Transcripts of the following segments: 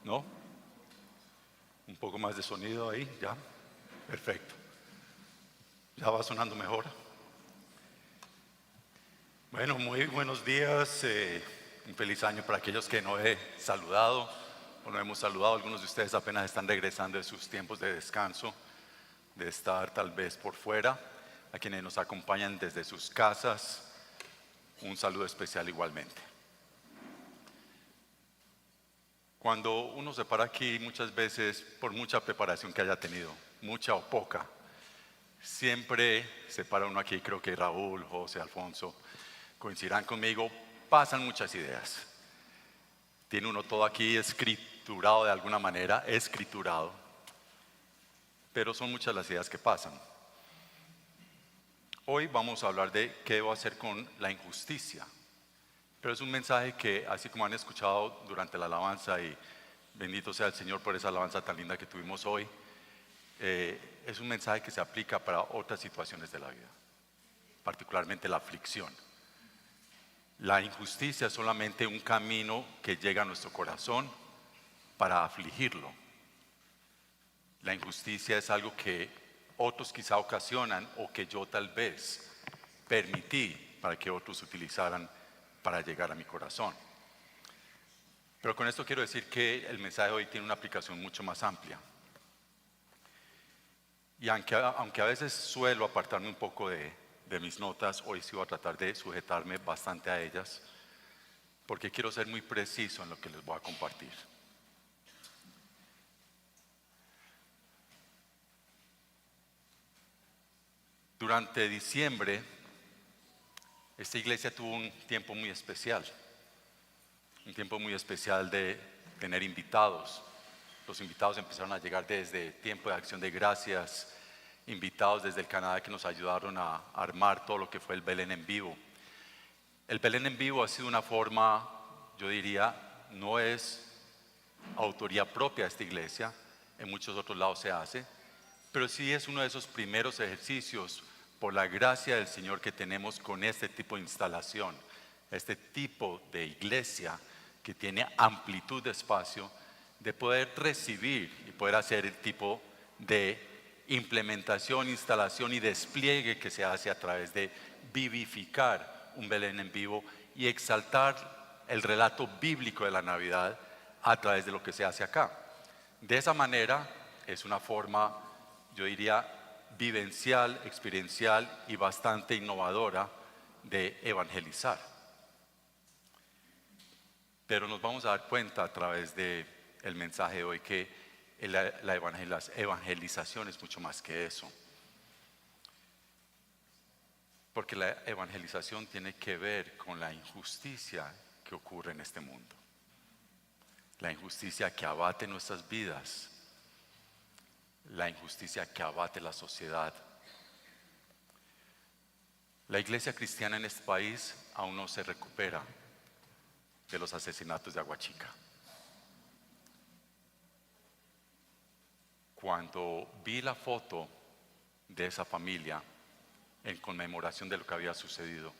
¿No? Un poco más de sonido ahí, ya. Perfecto. Ya va sonando mejor. Bueno, muy buenos días. Un feliz año para aquellos que no he saludado o no hemos saludado. Algunos de ustedes apenas están regresando de sus tiempos de descanso, de estar tal vez por fuera. A quienes nos acompañan desde sus casas, un saludo especial igualmente. Cuando uno se para aquí, muchas veces, por mucha preparación que haya tenido, mucha o poca, siempre se para uno aquí, creo que Raúl, José, Alfonso, coincidirán conmigo, pasan muchas ideas. Tiene uno todo aquí escriturado de alguna manera, escriturado, pero son muchas las ideas que pasan. Hoy vamos a hablar de qué debo hacer con la injusticia. Pero es un mensaje que, así como han escuchado durante la alabanza, y bendito sea el Señor por esa alabanza tan linda que tuvimos hoy, es un mensaje que se aplica para otras situaciones de la vida, particularmente la aflicción. La injusticia es solamente un camino que llega a nuestro corazón para afligirlo. La injusticia es algo que otros quizá ocasionan o que yo tal vez permití para que otros utilizaran para llegar a mi corazón. Pero con esto quiero decir que el mensaje de hoy tiene una aplicación mucho más amplia. Y aunque a veces suelo apartarme un poco de mis notas, hoy sí voy a tratar de sujetarme bastante a ellas, porque quiero ser muy preciso en lo que les voy a compartir. Durante diciembre, esta iglesia tuvo un tiempo muy especial de tener invitados. Los invitados empezaron a llegar desde tiempo de acción de gracias, invitados desde el Canadá que nos ayudaron a armar todo lo que fue el Belén en vivo. El Belén en vivo ha sido una forma, yo diría, no es autoría propia de esta iglesia, en muchos otros lados se hace, pero sí es uno de esos primeros ejercicios por la gracia del Señor que tenemos con este tipo de instalación, este tipo de iglesia que tiene amplitud de espacio, de poder recibir y poder hacer el tipo de implementación, instalación y despliegue que se hace a través de vivificar un Belén en vivo y exaltar el relato bíblico de la Navidad a través de lo que se hace acá. De esa manera es una forma, yo diría, vivencial, experiencial y bastante innovadora de evangelizar. Pero nos vamos a dar cuenta a través del mensaje de hoy que la evangelización es mucho más que eso. Porque la evangelización tiene que ver con la injusticia que ocurre en este mundo. La injusticia que abate nuestras vidas. La injusticia que abate la sociedad. La iglesia cristiana en este país aún no se recupera de los asesinatos de Aguachica. Cuando vi la foto de esa familia en conmemoración de lo que había sucedido,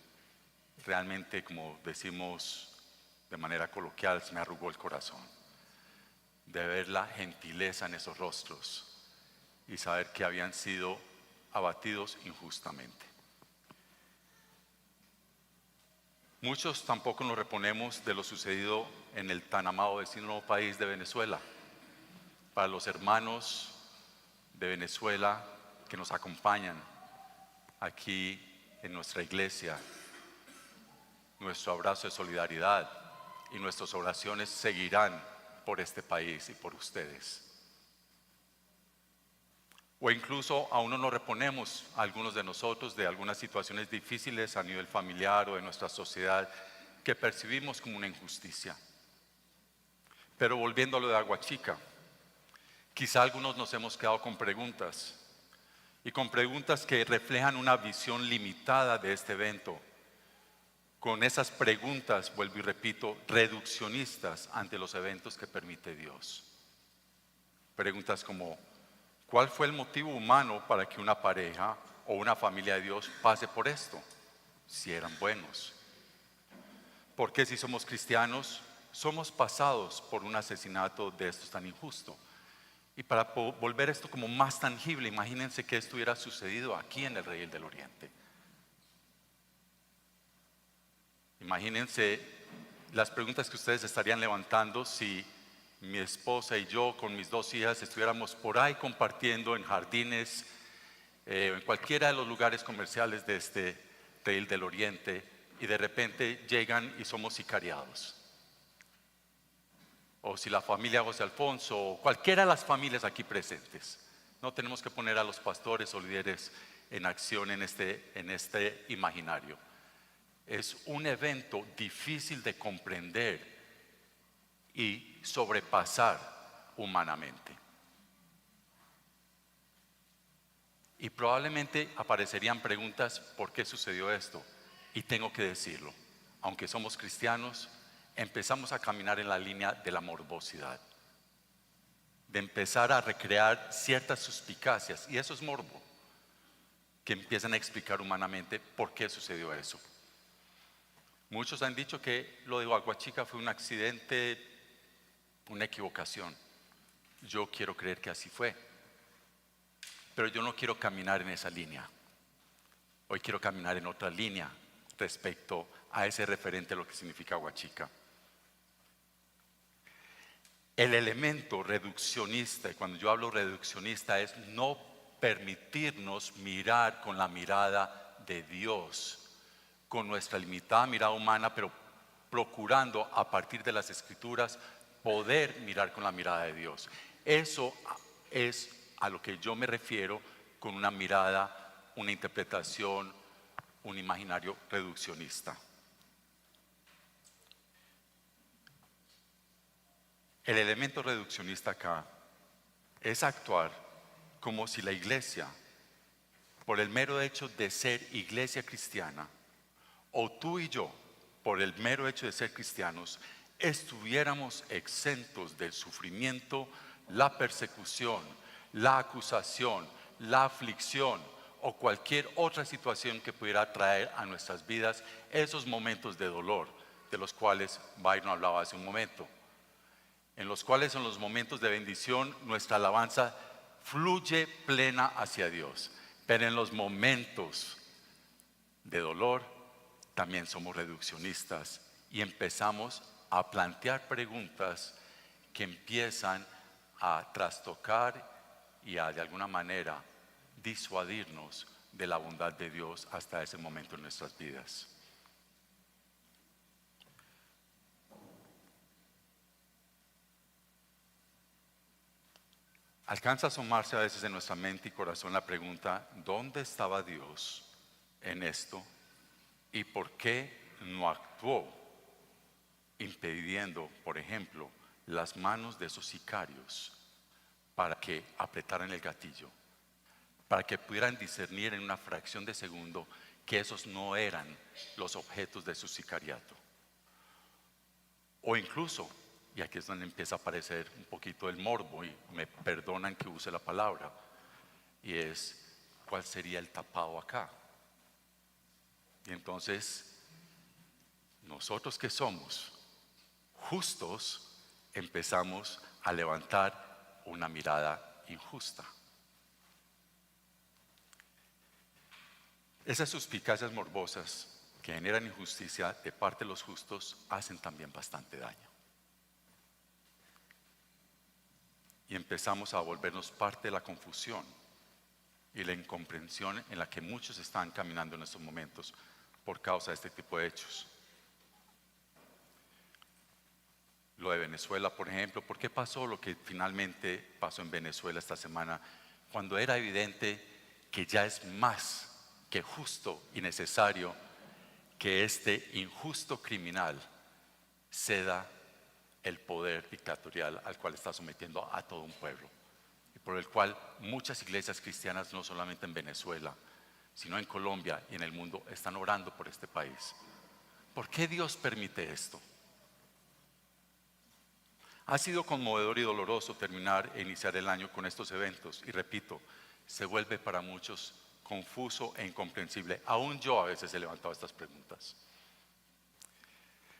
realmente, como decimos de manera coloquial, se me arrugó el corazón de ver la gentileza en esos rostros y saber que habían sido abatidos injustamente. Muchos tampoco nos reponemos de lo sucedido en el tan amado vecino país de Venezuela. Para los hermanos de Venezuela que nos acompañan aquí en nuestra iglesia, nuestro abrazo de solidaridad y nuestras oraciones seguirán por este país y por ustedes. O incluso aún no nos reponemos, algunos de nosotros, de algunas situaciones difíciles a nivel familiar o de nuestra sociedad que percibimos como una injusticia. Pero volviendo a lo de Aguachica, quizá algunos nos hemos quedado con preguntas, y con preguntas que reflejan una visión limitada de este evento. Con esas preguntas, vuelvo y repito, reduccionistas ante los eventos que permite Dios. Preguntas como, ¿cuál fue el motivo humano para que una pareja o una familia de Dios pase por esto? Si eran buenos. ¿Por qué si somos cristianos somos pasados por un asesinato de estos tan injusto. Y para volver esto como más tangible, imagínense que esto hubiera sucedido aquí en el Redil del Oriente. Imagínense las preguntas que ustedes estarían levantando si mi esposa y yo con mis 2 hijas estuviéramos por ahí compartiendo en jardines, en cualquiera de los lugares comerciales de este Redil del Oriente, y de repente llegan y somos sicariados. O si la familia José Alfonso, o cualquiera de las familias aquí presentes. No tenemos que poner a los pastores o líderes en acción en este imaginario. Es un evento difícil de comprender y sobrepasar humanamente. Y probablemente aparecerían preguntas: ¿por qué sucedió esto? Y tengo que decirlo, aunque somos cristianos, empezamos a caminar en la línea de la morbosidad, de empezar a recrear ciertas suspicacias, y eso es morbo, que empiezan a explicar humanamente por qué sucedió eso. Muchos han dicho que lo de Aguachica fue un accidente, una equivocación. Yo quiero creer que así fue, pero yo no quiero caminar en esa línea. Hoy quiero caminar en otra línea respecto a ese referente a lo que significa Aguachica. El elemento reduccionista, y cuando yo hablo reduccionista, es no permitirnos mirar con la mirada de Dios, con nuestra limitada mirada humana, pero procurando a partir de las Escrituras poder mirar con la mirada de Dios. Eso es a lo que yo me refiero con una mirada, una interpretación, un imaginario reduccionista. El elemento reduccionista acá es actuar como si la iglesia, por el mero hecho de ser iglesia cristiana, o tú y yo, por el mero hecho de ser cristianos, estuviéramos exentos del sufrimiento, la persecución, la acusación, la aflicción o cualquier otra situación que pudiera traer a nuestras vidas esos momentos de dolor de los cuales Byron hablaba hace un momento, en los cuales en los momentos de bendición nuestra alabanza fluye plena hacia Dios, pero en los momentos de dolor también somos reduccionistas y empezamos a plantear preguntas que empiezan a trastocar y a de alguna manera disuadirnos de la bondad de Dios hasta ese momento en nuestras vidas. Alcanza a asomarse a veces en nuestra mente y corazón la pregunta: ¿dónde estaba Dios en esto? ¿Y por qué no actuó impidiendo, por ejemplo, las manos de esos sicarios para que apretaran el gatillo, para que pudieran discernir en una fracción de segundo que esos no eran los objetos de su sicariato? O incluso, y aquí es donde empieza a aparecer un poquito el morbo, y me perdonan que use la palabra, y es: ¿cuál sería el tapado acá? Y entonces, nosotros que somos justos, empezamos a levantar una mirada injusta. Esas suspicacias morbosas que generan injusticia de parte de los justos hacen también bastante daño. Y empezamos a volvernos parte de la confusión y la incomprensión en la que muchos están caminando en estos momentos por causa de este tipo de hechos. Lo de Venezuela, por ejemplo, ¿por qué pasó lo que finalmente pasó en Venezuela esta semana? Cuando era evidente que ya es más que justo y necesario que este injusto criminal ceda el poder dictatorial al cual está sometiendo a todo un pueblo, y por el cual muchas iglesias cristianas, no solamente en Venezuela, sino en Colombia y en el mundo, están orando por este país. ¿Por qué Dios permite esto? Ha sido conmovedor y doloroso terminar e iniciar el año con estos eventos, y repito, se vuelve para muchos confuso e incomprensible. Aún yo a veces he levantado estas preguntas.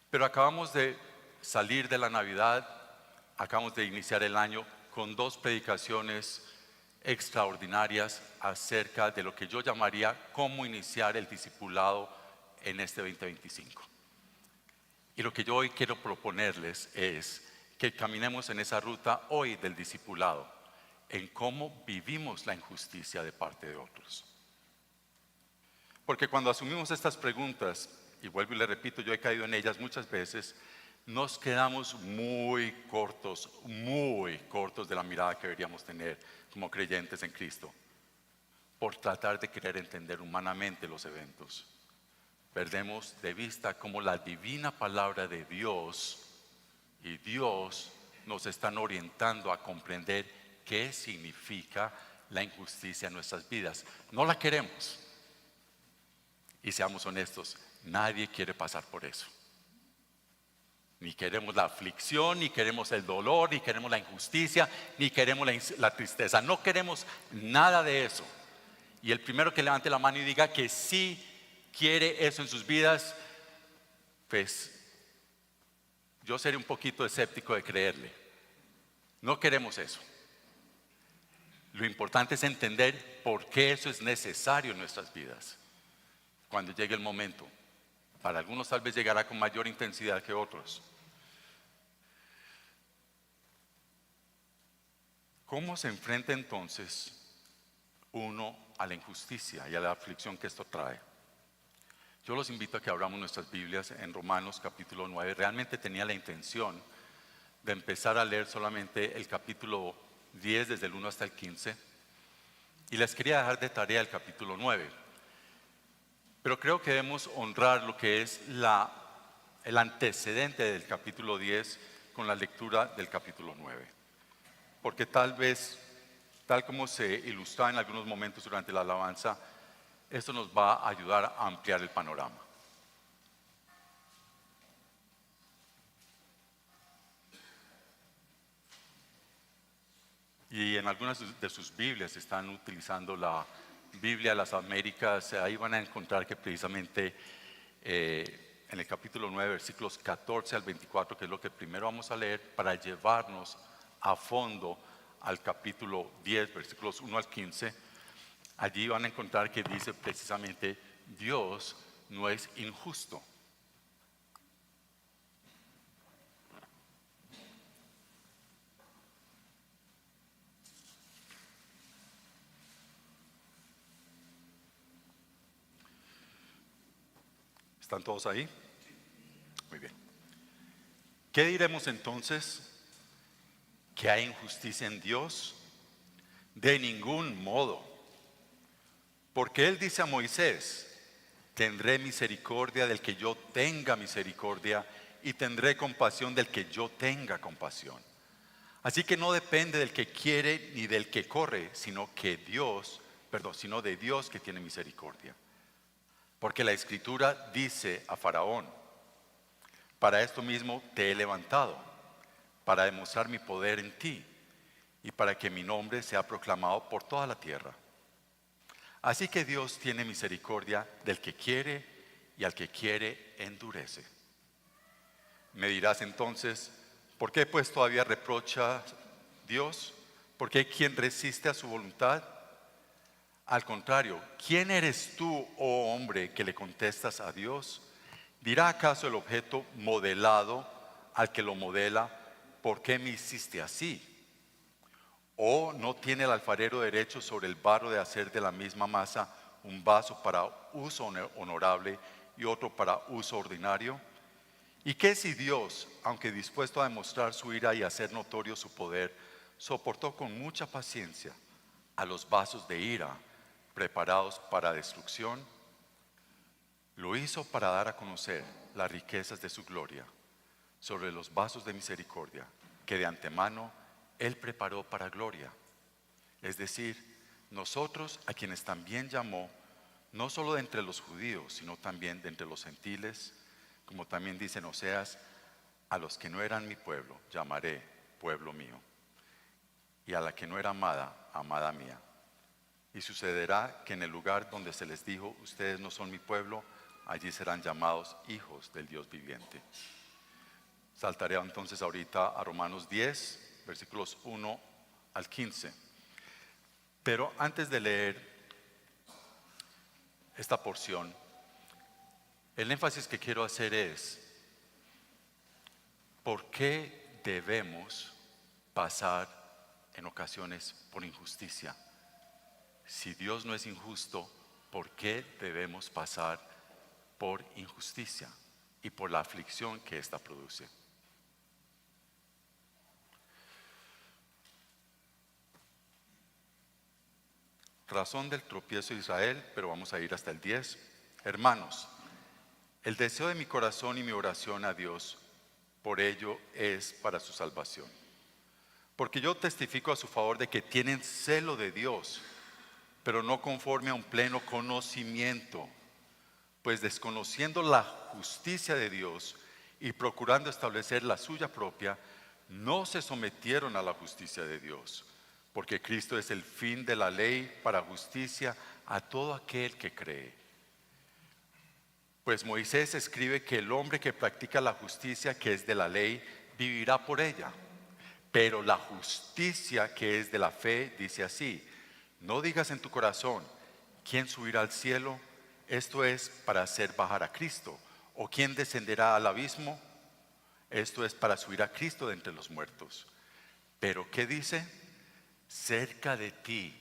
Pero acabamos de salir de la Navidad, acabamos de iniciar el año con 2 predicaciones extraordinarias acerca de lo que yo llamaría cómo iniciar el discipulado en este 2025. Y lo que yo hoy quiero proponerles es que caminemos en esa ruta hoy del discipulado, en cómo vivimos la injusticia de parte de otros. Porque cuando asumimos estas preguntas, y vuelvo y le repito, yo he caído en ellas muchas veces, nos quedamos muy cortos de la mirada que deberíamos tener como creyentes en Cristo, por tratar de querer entender humanamente los eventos. Perdemos de vista cómo la divina palabra de Dios y Dios nos están orientando a comprender qué significa la injusticia en nuestras vidas. No la queremos. Y seamos honestos, nadie quiere pasar por eso. Ni queremos la aflicción, ni queremos el dolor, ni queremos la injusticia, ni queremos la tristeza. No queremos nada de eso. Y el primero que levante la mano y diga que sí quiere eso en sus vidas, pues yo seré un poquito escéptico de creerle. No queremos eso. Lo importante es entender por qué eso es necesario en nuestras vidas. Cuando llegue el momento, para algunos tal vez llegará con mayor intensidad que otros. ¿Cómo se enfrenta entonces uno a la injusticia y a la aflicción que esto trae? Yo los invito a que abramos nuestras Biblias en Romanos capítulo 9. Realmente tenía la intención de empezar a leer solamente el capítulo 10 desde el 1 hasta el 15 y les quería dejar de tarea el capítulo 9. Pero creo que debemos honrar lo que es el antecedente del capítulo 10 con la lectura del capítulo 9. Porque tal vez, tal como se ilustraba en algunos momentos durante la alabanza, esto nos va a ayudar a ampliar el panorama. Y en algunas de sus Biblias están utilizando la Biblia de las Américas. Ahí van a encontrar que precisamente en el capítulo 9, versículos 14 al 24, que es lo que primero vamos a leer para llevarnos a fondo al capítulo 10, versículos 1 al 15, allí van a encontrar que dice precisamente: Dios no es injusto. ¿Están todos ahí? Muy bien. ¿Qué diremos entonces? ¿Que hay injusticia en Dios? De ningún modo. Porque Él dice a Moisés: tendré misericordia del que yo tenga misericordia, y tendré compasión del que yo tenga compasión. Así que no depende del que quiere ni del que corre, sino de Dios que tiene misericordia. Porque la Escritura dice a Faraón: para esto mismo te he levantado, para demostrar mi poder en ti, y para que mi nombre sea proclamado por toda la tierra. Así que Dios tiene misericordia del que quiere, y al que quiere endurece. Me dirás entonces: ¿por qué pues todavía reprocha Dios? ¿Por qué quien resiste a su voluntad? Al contrario, ¿quién eres tú, oh hombre, que le contestas a Dios? ¿Dirá acaso el objeto modelado al que lo modela: ¿por qué me hiciste así? ¿O no tiene el alfarero derecho sobre el barro de hacer de la misma masa un vaso para uso honorable y otro para uso ordinario? ¿Y qué si Dios, aunque dispuesto a demostrar su ira y hacer notorio su poder, soportó con mucha paciencia a los vasos de ira preparados para destrucción? Lo hizo para dar a conocer las riquezas de su gloria sobre los vasos de misericordia que de antemano Él preparó para gloria. Es decir, nosotros, a quienes también llamó, no solo de entre los judíos, sino también de entre los gentiles, como también dice en Oseas: a los que no eran mi pueblo llamaré pueblo mío, y a la que no era amada, amada mía. Y sucederá que en el lugar donde se les dijo: ustedes no son mi pueblo, allí serán llamados hijos del Dios viviente. Saltaré entonces ahorita a Romanos 10, versículos 1 al 15. Pero antes de leer esta porción, el énfasis que quiero hacer es: ¿por qué debemos pasar en ocasiones por injusticia? Si Dios no es injusto, ¿por qué debemos pasar por injusticia y por la aflicción que ésta produce? Razón del tropiezo de Israel, pero vamos a ir hasta el 10. Hermanos, el deseo de mi corazón y mi oración a Dios por ello es para su salvación. Porque yo testifico a su favor de que tienen celo de Dios, pero no conforme a un pleno conocimiento, pues desconociendo la justicia de Dios y procurando establecer la suya propia, no se sometieron a la justicia de Dios, porque Cristo es el fin de la ley para justicia a todo aquel que cree. Pues Moisés escribe que el hombre que practica la justicia que es de la ley vivirá por ella. Pero la justicia que es de la fe dice así: no digas en tu corazón, ¿quién subirá al cielo? Esto es para hacer bajar a Cristo. ¿O quién descenderá al abismo? Esto es para subir a Cristo de entre los muertos. Pero ¿qué dice? Cerca de ti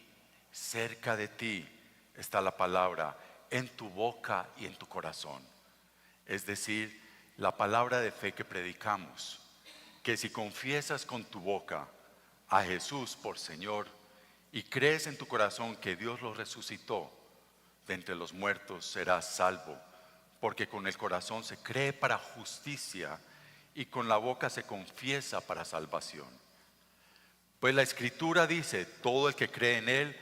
está la palabra, en tu boca y en tu corazón. Es decir, la palabra de fe que predicamos, que si confiesas con tu boca a Jesús por Señor y crees en tu corazón que Dios lo resucitó de entre los muertos, serás salvo, porque con el corazón se cree para justicia y con la boca se confiesa para salvación. Pues la Escritura dice: todo el que cree en Él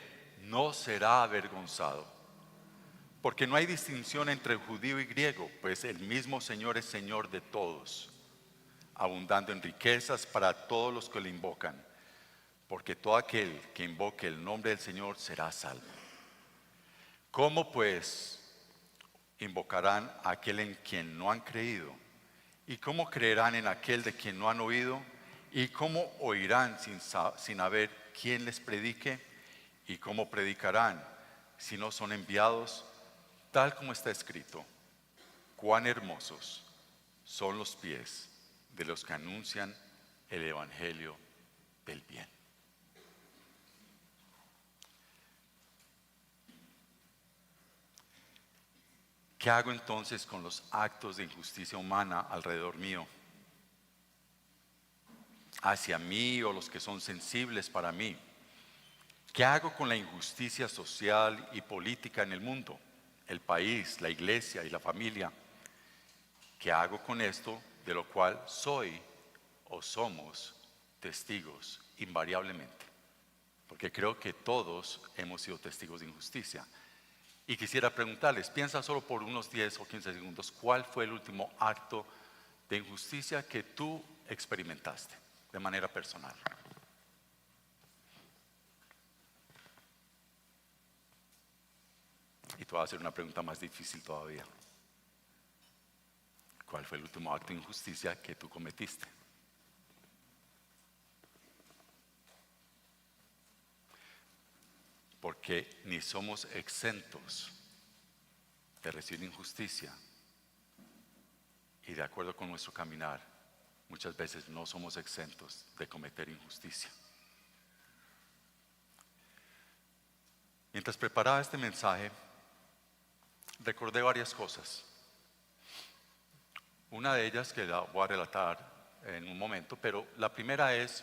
no será avergonzado. Porque no hay distinción entre judío y griego, pues el mismo Señor es Señor de todos, abundando en riquezas para todos los que le invocan. Porque todo aquel que invoque el nombre del Señor será salvo. ¿Cómo pues invocarán a aquel en quien no han creído? ¿Y cómo creerán en aquel de quien no han oído? ¿Y cómo oirán sin haber quien les predique? ¿Y cómo predicarán si no son enviados? Tal como está escrito: cuán hermosos son los pies de los que anuncian el evangelio del bien. ¿Qué hago entonces con los actos de injusticia humana alrededor mío? Hacia mí o los que son sensibles para mí. ¿Qué hago con la injusticia social y política en el mundo, el país, la iglesia y la familia? ¿Qué hago con esto de lo cual soy o somos testigos invariablemente? Porque creo que todos hemos sido testigos de injusticia. Y quisiera preguntarles, piensa solo por unos 10 o 15 segundos, ¿cuál fue el último acto de injusticia que tú experimentaste de manera personal? Y te voy a hacer una pregunta más difícil todavía. ¿Cuál fue el último acto de injusticia que tú cometiste? Porque ni somos exentos de recibir injusticia, y de acuerdo con nuestro caminar, muchas veces no somos exentos de cometer injusticia. Mientras preparaba este mensaje, recordé varias cosas. Una de ellas que la voy a relatar en un momento, pero la primera es: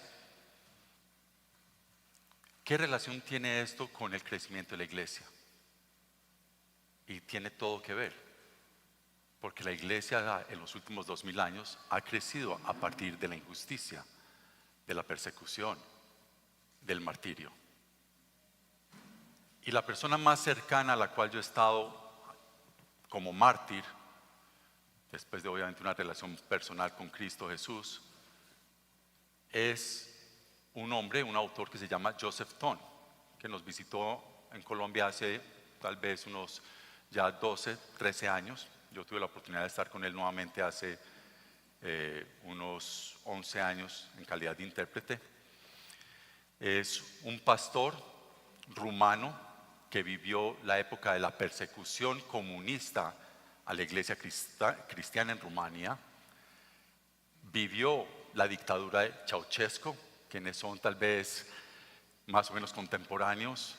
¿qué relación tiene esto con el crecimiento de la iglesia? Y tiene todo que ver, porque la iglesia en los últimos 2000 años ha crecido a partir de la injusticia, de la persecución, del martirio. Y la persona más cercana a la cual yo he estado como mártir, después de obviamente una relación personal con Cristo Jesús, es un hombre, un autor que se llama Joseph Ton, que nos visitó en Colombia hace tal vez unos ya 12, 13 años. Yo tuve la oportunidad de estar con él nuevamente hace unos 11 años en calidad de intérprete. Es un pastor rumano que vivió la época de la persecución comunista a la iglesia cristiana en Rumania. Vivió la dictadura de Ceausescu, quienes son tal vez más o menos contemporáneos.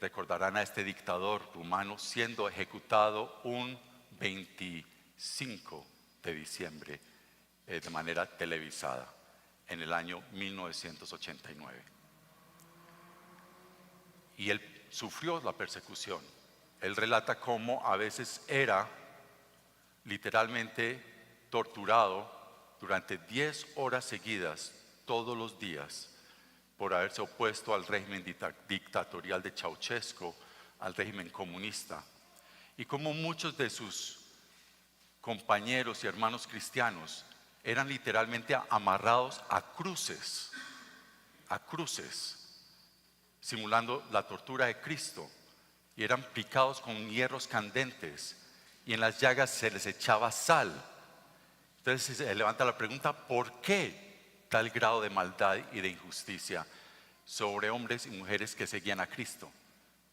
Recordarán a este dictador rumano siendo ejecutado un 25 de diciembre de manera televisada en el año 1989. Y él sufrió la persecución. Él relata cómo a veces era literalmente torturado durante 10 horas seguidas todos los días por haberse opuesto al régimen dictatorial de Ceausescu, al régimen comunista. Y como muchos de sus compañeros y hermanos cristianos eran literalmente amarrados a cruces, simulando la tortura de Cristo, y eran picados con hierros candentes, y en las llagas se les echaba sal. Entonces se levanta la pregunta: ¿por qué tal grado de maldad y de injusticia sobre hombres y mujeres que seguían a Cristo?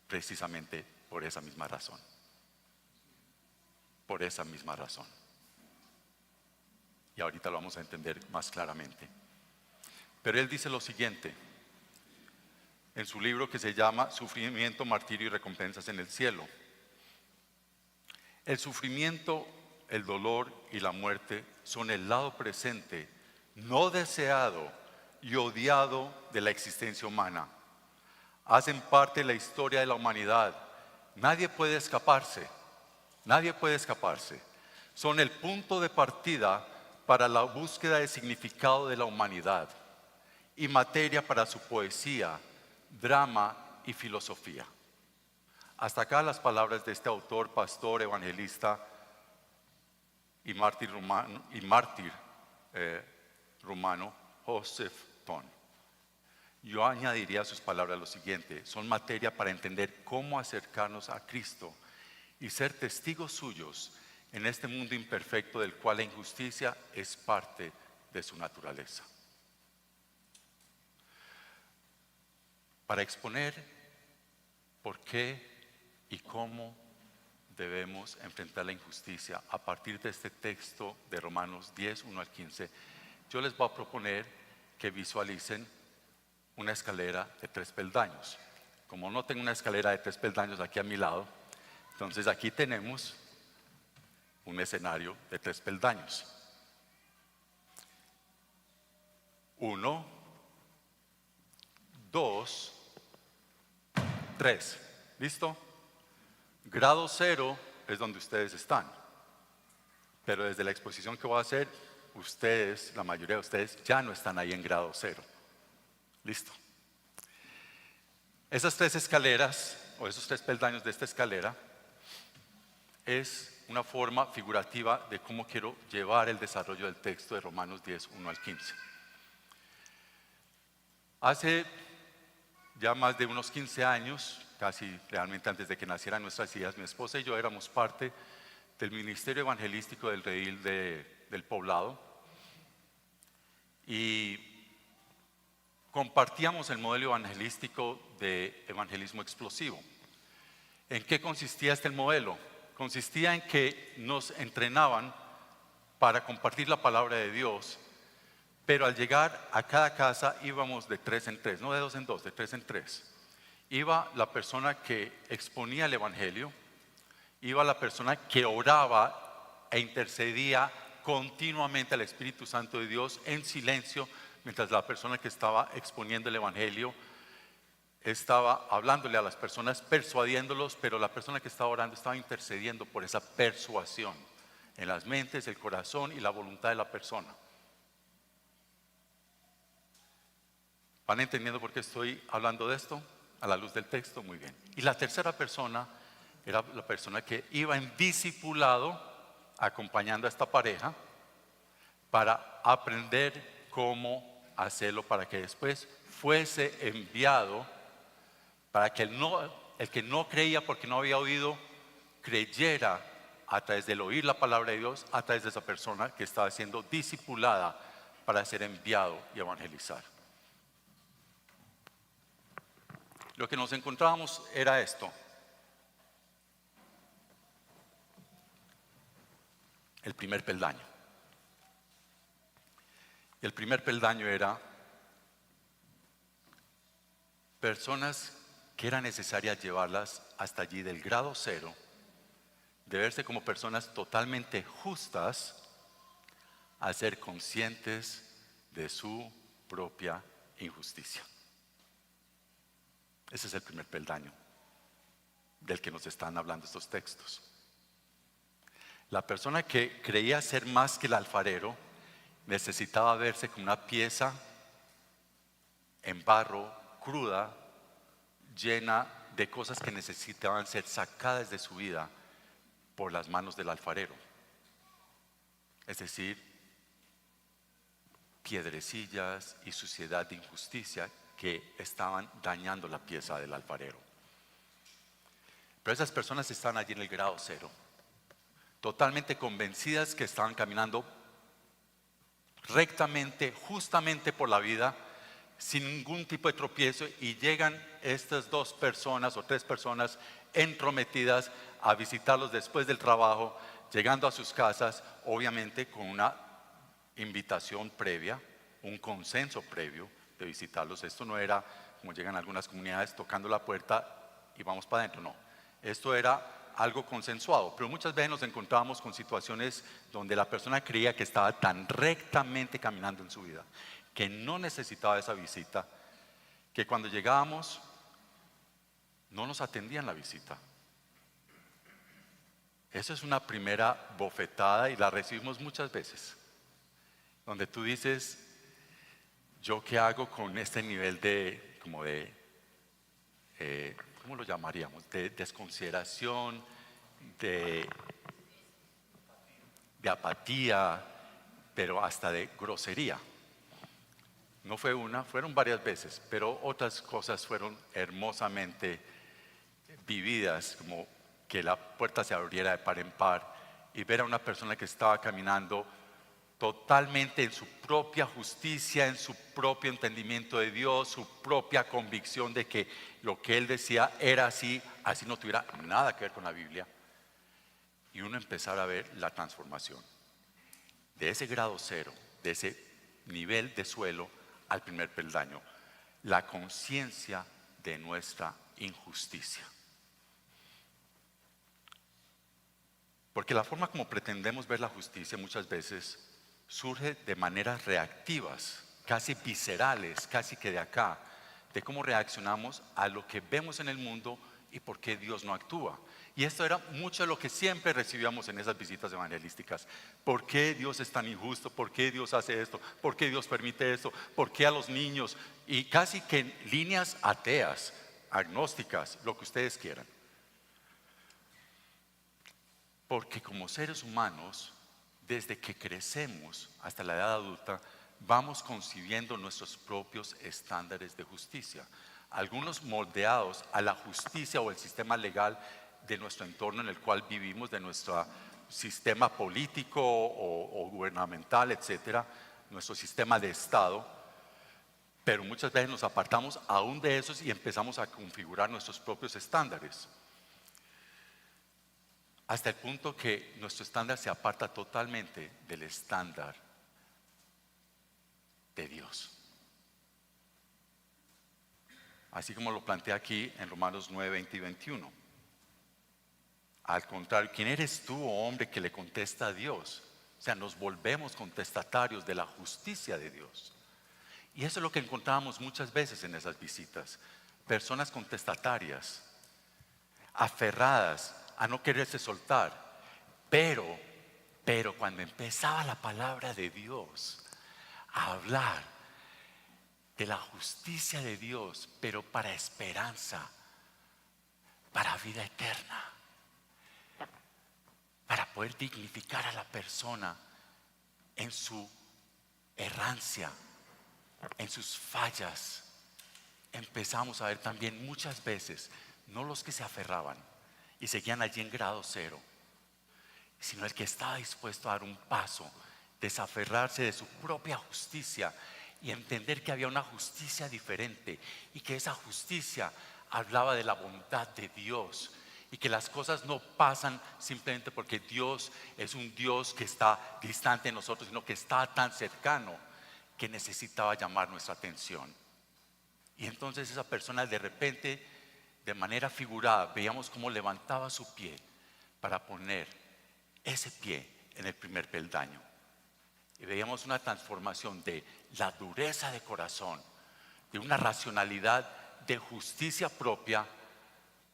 Precisamente por esa misma razón. Por esa misma razón. Y ahorita lo vamos a entender más claramente. Pero él dice lo siguiente en su libro que se llama Sufrimiento, Martirio y Recompensas en el Cielo. El sufrimiento, el dolor y la muerte son el lado presente, no deseado y odiado de la existencia humana. Hacen parte de la historia de la humanidad. Nadie puede escaparse. Nadie puede escaparse. Son el punto de partida para la búsqueda de significado de la humanidad y materia para su poesía, drama y filosofía. Hasta acá las palabras de este autor, pastor, evangelista y mártir rumano, Joseph Thon. Yo añadiría a sus palabras lo siguiente: son materia para entender cómo acercarnos a Cristo y ser testigos suyos en este mundo imperfecto del cual la injusticia es parte de su naturaleza. Para exponer por qué y cómo debemos enfrentar la injusticia a partir de este texto de Romanos 10, 1 al 15, yo les voy a proponer que visualicen una escalera de 3 peldaños. Como no tengo una escalera de 3 peldaños aquí a mi lado, entonces aquí tenemos un escenario de 3 peldaños. 1, 2, 3. ¿Listo? Grado 0 es donde ustedes están. Pero desde la exposición que voy a hacer, ustedes, la mayoría de ustedes, ya no están ahí en grado 0. Listo. Esas 3 escaleras, o esos 3 peldaños de esta escalera, es una forma figurativa de cómo quiero llevar el desarrollo del texto de Romanos 10, 1 al 15. Hace ya más de unos 15 años, casi realmente antes de que nacieran nuestras hijas, mi esposa y yo éramos parte del ministerio evangelístico del redil del poblado y compartíamos el modelo evangelístico de evangelismo explosivo. ¿En qué consistía este modelo? Consistía en que nos entrenaban para compartir la palabra de Dios, pero al llegar a cada casa íbamos de 3 en 3, no de 2 en 2, de 3 en 3. Iba la persona que exponía el evangelio, iba la persona que oraba e intercedía continuamente al Espíritu Santo de Dios en silencio, mientras la persona que estaba exponiendo el evangelio estaba hablándole a las personas, persuadiéndolos, pero la persona que estaba orando estaba intercediendo por esa persuasión en las mentes, el corazón y la voluntad de la persona. ¿Van entendiendo por qué estoy hablando de esto? A la luz del texto, muy bien. Y la tercera persona era la persona que iba en discipulado acompañando a esta pareja para aprender cómo hacerlo para que después fuese enviado, para que el que no creía porque no había oído, creyera a través del oír la palabra de Dios, a través de esa persona que estaba siendo discipulada para ser enviado y evangelizar. Lo que nos encontrábamos era esto. El primer peldaño. El primer peldaño era personas que era necesaria llevarlas hasta allí del grado cero, de verse como personas totalmente justas, a ser conscientes de su propia injusticia. Ese es el primer peldaño del que nos están hablando estos textos. La persona que creía ser más que el alfarero necesitaba verse como una pieza en barro, cruda, llena de cosas que necesitaban ser sacadas de su vida por las manos del alfarero. Es decir, piedrecillas y suciedad de injusticia que estaban dañando la pieza del alfarero. Pero esas personas están allí en el grado cero, totalmente convencidas que estaban caminando rectamente, justamente por la vida, sin ningún tipo de tropiezo, y llegan estas dos personas o tres personas entrometidas a visitarlos después del trabajo, llegando a sus casas, obviamente con una invitación previa, un consenso previo de visitarlos. Esto no era como llegan algunas comunidades tocando la puerta y vamos para adentro, no. Esto era algo consensuado, pero muchas veces nos encontrábamos con situaciones donde la persona creía que estaba tan rectamente caminando en su vida, que no necesitaba esa visita, que cuando llegábamos no nos atendían la visita. Eso es una primera bofetada y la recibimos muchas veces, donde tú dices, ¿yo qué hago con este nivel de, ¿cómo lo llamaríamos? De desconsideración, de apatía, pero hasta de grosería. No fue una, fueron varias veces, pero otras cosas fueron hermosamente vividas, como que la puerta se abriera de par en par y ver a una persona que estaba caminando totalmente en su propia justicia, en su propio entendimiento de Dios, su propia convicción de que lo que él decía era así, así no tuviera nada que ver con la Biblia, y uno empezar a ver la transformación de ese grado cero, de ese nivel de suelo al primer peldaño, la conciencia de nuestra injusticia. Porque la forma como pretendemos ver la justicia muchas veces surge de maneras reactivas, casi viscerales, casi que de acá, de cómo reaccionamos a lo que vemos en el mundo y por qué Dios no actúa. Y esto era mucho de lo que siempre recibíamos en esas visitas evangelísticas. ¿Por qué Dios es tan injusto? ¿Por qué Dios hace esto? ¿Por qué Dios permite esto? ¿Por qué a los niños? Y casi que en líneas ateas, agnósticas, lo que ustedes quieran. Porque como seres humanos, desde que crecemos hasta la edad adulta, vamos concibiendo nuestros propios estándares de justicia. Algunos moldeados a la justicia o el sistema legal de nuestro entorno en el cual vivimos, de nuestro sistema político o gubernamental, etcétera, nuestro sistema de Estado. Pero muchas veces nos apartamos aún de esos y empezamos a configurar nuestros propios estándares. Hasta el punto que nuestro estándar se aparta totalmente del estándar de Dios. Así como lo plantea aquí en Romanos 9, 20 y 21. Al contrario, ¿quién eres tú, oh hombre, que le contesta a Dios? O sea, nos volvemos contestatarios de la justicia de Dios. Y eso es lo que encontramos muchas veces en esas visitas. Personas contestatarias, aferradas a no quererse soltar, pero cuando empezaba la palabra de Dios a hablar de la justicia de Dios, pero para esperanza, para vida eterna, para poder dignificar a la persona en su errancia, en sus fallas, empezamos a ver también muchas veces, no los que se aferraban y seguían allí en grado cero, sino el que estaba dispuesto a dar un paso, desaferrarse de su propia justicia y entender que había una justicia diferente y que esa justicia hablaba de la bondad de Dios y que las cosas no pasan simplemente porque Dios es un Dios que está distante de nosotros, sino que está tan cercano que necesitaba llamar nuestra atención. Y entonces esa persona de repente, de manera figurada, veíamos cómo levantaba su pie para poner ese pie en el primer peldaño. Y veíamos una transformación de la dureza de corazón, de una racionalidad de justicia propia,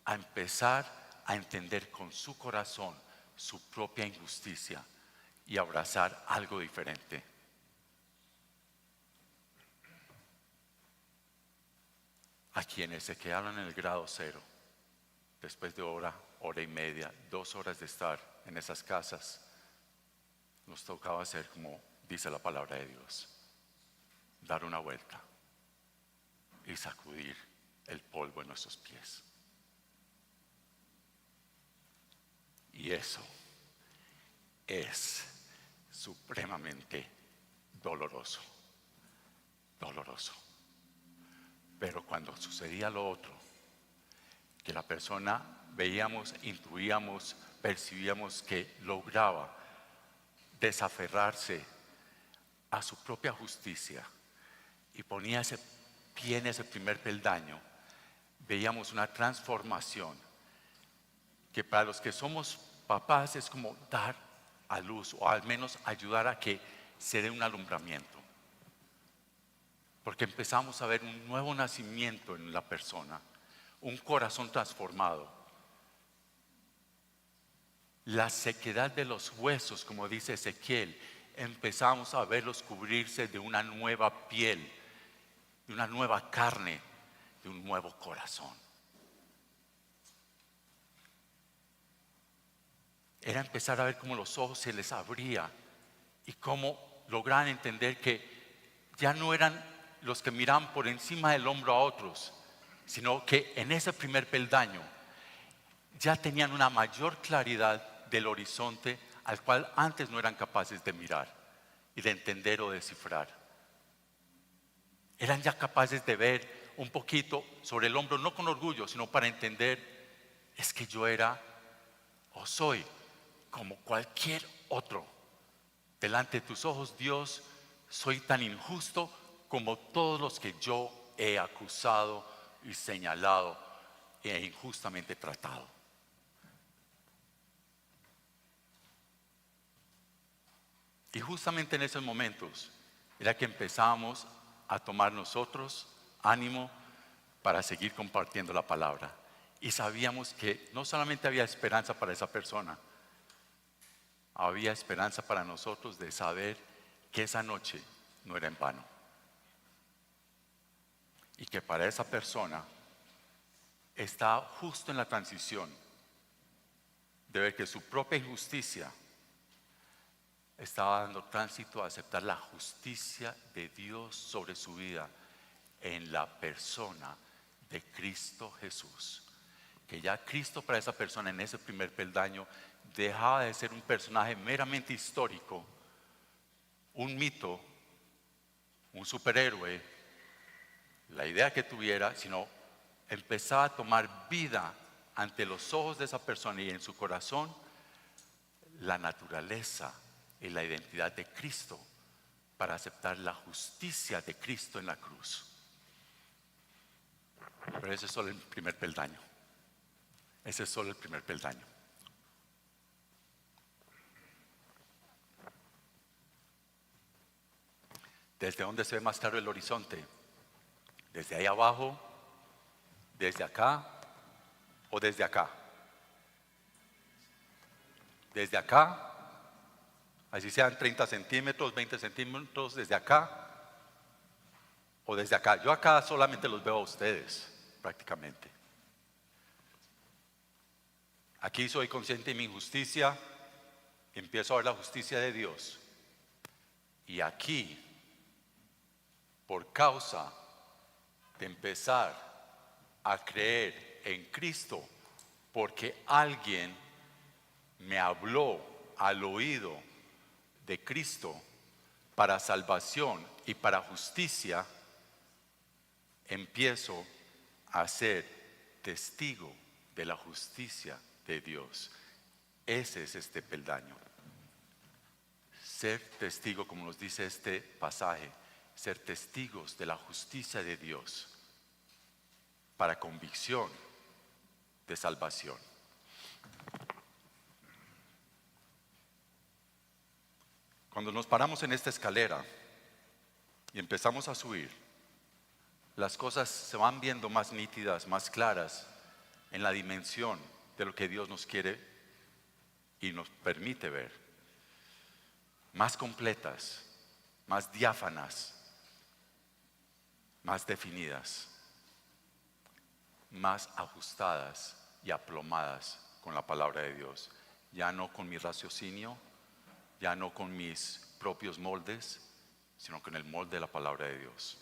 a empezar a entender con su corazón su propia injusticia y abrazar algo diferente. A quienes se quedaron en el grado cero, después de hora y media, 2 horas de estar en esas casas, nos tocaba hacer como dice la palabra de Dios, dar una vuelta y sacudir el polvo en nuestros pies. Y eso es supremamente doloroso, doloroso. Pero cuando sucedía lo otro, que la persona veíamos, intuíamos, percibíamos que lograba desaferrarse a su propia justicia y ponía ese pie en ese primer peldaño, veíamos una transformación que para los que somos papás es como dar a luz o al menos ayudar a que se dé un alumbramiento, porque empezamos a ver un nuevo nacimiento en la persona, un corazón transformado, la sequedad de los huesos, como dice Ezequiel, empezamos a verlos cubrirse de una nueva piel, de una nueva carne, de un nuevo corazón. Era empezar a ver cómo los ojos se les abría y cómo lograban entender que ya no eran los que miraban por encima del hombro a otros, sino que en ese primer peldaño ya tenían una mayor claridad del horizonte al cual antes no eran capaces de mirar y de entender o descifrar. Eran ya capaces de ver un poquito sobre el hombro, no con orgullo, sino para entender, es que yo era o soy como cualquier otro. Delante de tus ojos, Dios, soy tan injusto como todos los que yo he acusado y señalado e injustamente tratado. Y justamente en esos momentos era que empezamos a tomar nosotros ánimo para seguir compartiendo la palabra. Y sabíamos que no solamente había esperanza para esa persona, había esperanza para nosotros de saber que esa noche no era en vano. Y que para esa persona está justo en la transición de ver que su propia injusticia estaba dando tránsito a aceptar la justicia de Dios sobre su vida en la persona de Cristo Jesús. Que ya Cristo para esa persona en ese primer peldaño dejaba de ser un personaje meramente histórico, un mito, un superhéroe, la idea que tuviera, sino empezaba a tomar vida ante los ojos de esa persona y en su corazón la naturaleza y la identidad de Cristo para aceptar la justicia de Cristo en la cruz. Pero ese es solo el primer peldaño. Ese es solo el primer peldaño. ¿Desde dónde se ve más claro el horizonte? ¿Desde ahí abajo? ¿Desde acá? ¿O desde acá? Desde acá, así sean 30 centímetros, 20 centímetros, desde acá o desde acá. Yo acá solamente los veo a ustedes, prácticamente. Aquí soy consciente de mi injusticia, empiezo a ver la justicia de Dios. Y aquí, por causa de empezar a creer en Cristo, porque alguien me habló al oído de Cristo para salvación y para justicia, empiezo a ser testigo de la justicia de Dios. Ese es este peldaño. Ser testigo, como nos dice este pasaje, ser testigos de la justicia de Dios para convicción de salvación. Cuando nos paramos en esta escalera y empezamos a subir, las cosas se van viendo más nítidas, más claras en la dimensión de lo que Dios nos quiere y nos permite ver, más completas, más diáfanas, más definidas, más ajustadas y aplomadas con la palabra de Dios. Ya no con mi raciocinio, ya no con mis propios moldes, sino con el molde de la palabra de Dios.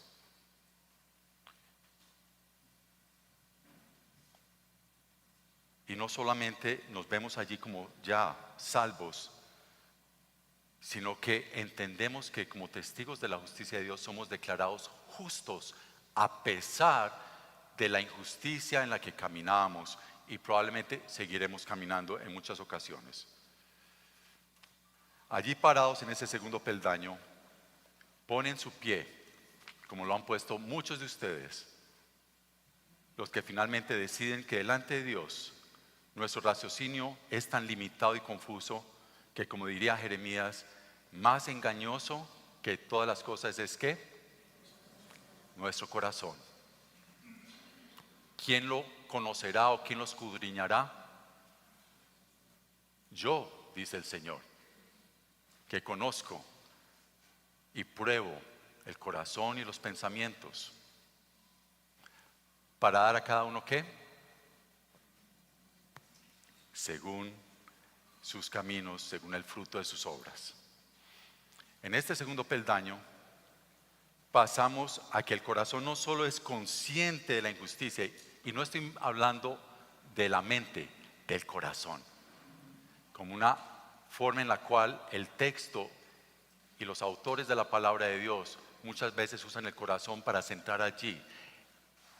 Y no solamente nos vemos allí como ya salvos, sino que entendemos que como testigos de la justicia de Dios somos declarados justos a pesar de la injusticia en la que caminábamos y probablemente seguiremos caminando en muchas ocasiones. Allí parados en ese segundo peldaño, ponen su pie, como lo han puesto muchos de ustedes, los que finalmente deciden que delante de Dios nuestro raciocinio es tan limitado y confuso que, como diría Jeremías, más engañoso que todas las cosas es que nuestro corazón. ¿Quién lo conocerá o quién lo escudriñará? Yo, dice el Señor, que conozco y pruebo el corazón y los pensamientos, para dar a cada uno ¿qué? Según sus caminos, según el fruto de sus obras. En este segundo peldaño pasamos a que el corazón no solo es consciente de la injusticia, y no estoy hablando de la mente, del corazón, como una forma en la cual el texto y los autores de la palabra de Dios muchas veces usan el corazón para centrar allí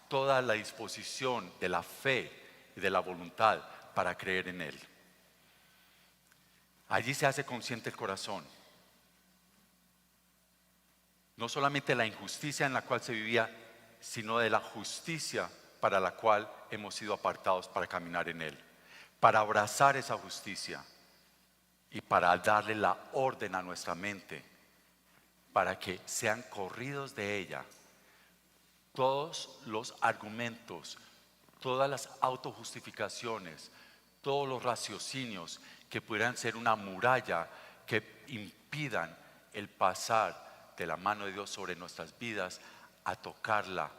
toda la disposición de la fe y de la voluntad para creer en Él. Allí se hace consciente el corazón. No solamente la injusticia en la cual se vivía, sino de la justicia para la cual hemos sido apartados para caminar en Él, para abrazar esa justicia y para darle la orden a nuestra mente, para que sean corridos de ella todos los argumentos, todas las autojustificaciones, todos los raciocinios que pudieran ser una muralla que impidan el pasar de la mano de Dios sobre nuestras vidas a tocarla,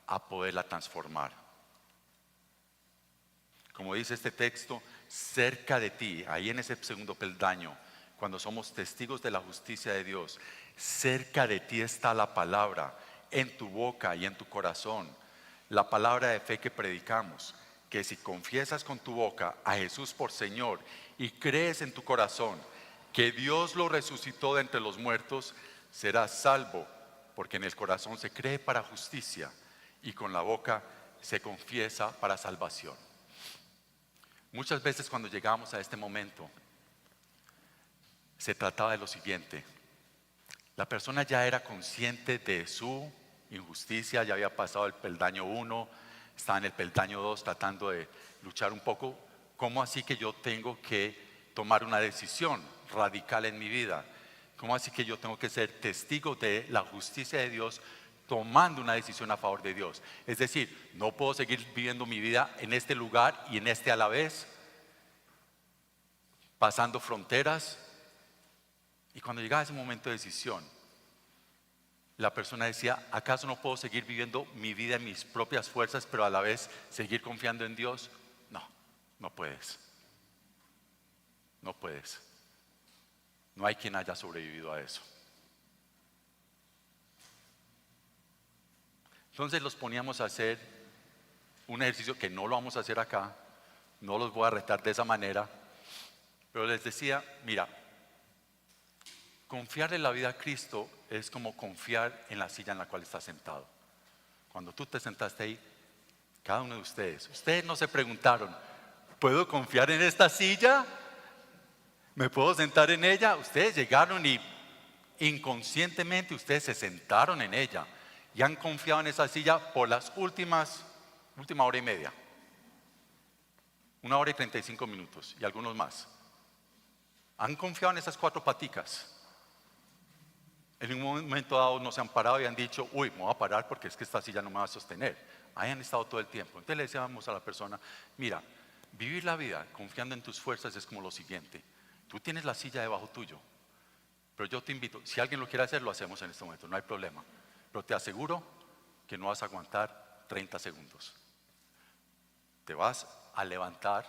a poderla transformar. Como dice este texto, cerca de ti, ahí en ese segundo peldaño, cuando somos testigos de la justicia de Dios, cerca de ti está la palabra, en tu boca y en tu corazón, la palabra de fe que predicamos, que si confiesas con tu boca a Jesús por Señor y crees en tu corazón que Dios lo resucitó de entre los muertos, serás salvo, porque en el corazón se cree para justicia y con la boca se confiesa para salvación. Muchas veces cuando llegamos a este momento, se trataba de lo siguiente: la persona ya era consciente de su injusticia, ya había pasado el peldaño 1, estaba en el peldaño 2 tratando de luchar un poco. ¿Cómo así que yo tengo que tomar una decisión radical en mi vida? ¿Cómo así que yo tengo que ser testigo de la justicia de Dios tomando una decisión a favor de Dios? Es decir, no puedo seguir viviendo mi vida en este lugar y en este a la vez, pasando fronteras. Y cuando llegaba ese momento de decisión, la persona decía: ¿acaso no puedo seguir viviendo mi vida en mis propias fuerzas, pero a la vez seguir confiando en Dios? No, no puedes. No puedes. No hay quien haya sobrevivido a eso. Entonces los poníamos a hacer un ejercicio que no lo vamos a hacer acá, no los voy a retar de esa manera, Pero les decía, mira, confiar en la vida a Cristo es como confiar en la silla en la cual estás sentado. Cuando tú te sentaste ahí, cada uno de ustedes no se preguntaron, ¿puedo confiar en esta silla? ¿Me puedo sentar en ella? Ustedes llegaron y inconscientemente ustedes se sentaron en ella y han confiado en esa silla por las última hora y media. 1 hora y 35 minutos y algunos más. Han confiado en esas 4 paticas. En un momento dado no se han parado y han dicho, uy, me voy a parar porque es que esta silla no me va a sostener. Ahí han estado todo el tiempo. Entonces le decíamos a la persona, mira, vivir la vida confiando en tus fuerzas es como lo siguiente. Tú tienes la silla debajo tuyo, pero yo te invito, si alguien lo quiere hacer, lo hacemos en este momento, no hay problema. Pero te aseguro que no vas a aguantar 30 segundos. Te vas a levantar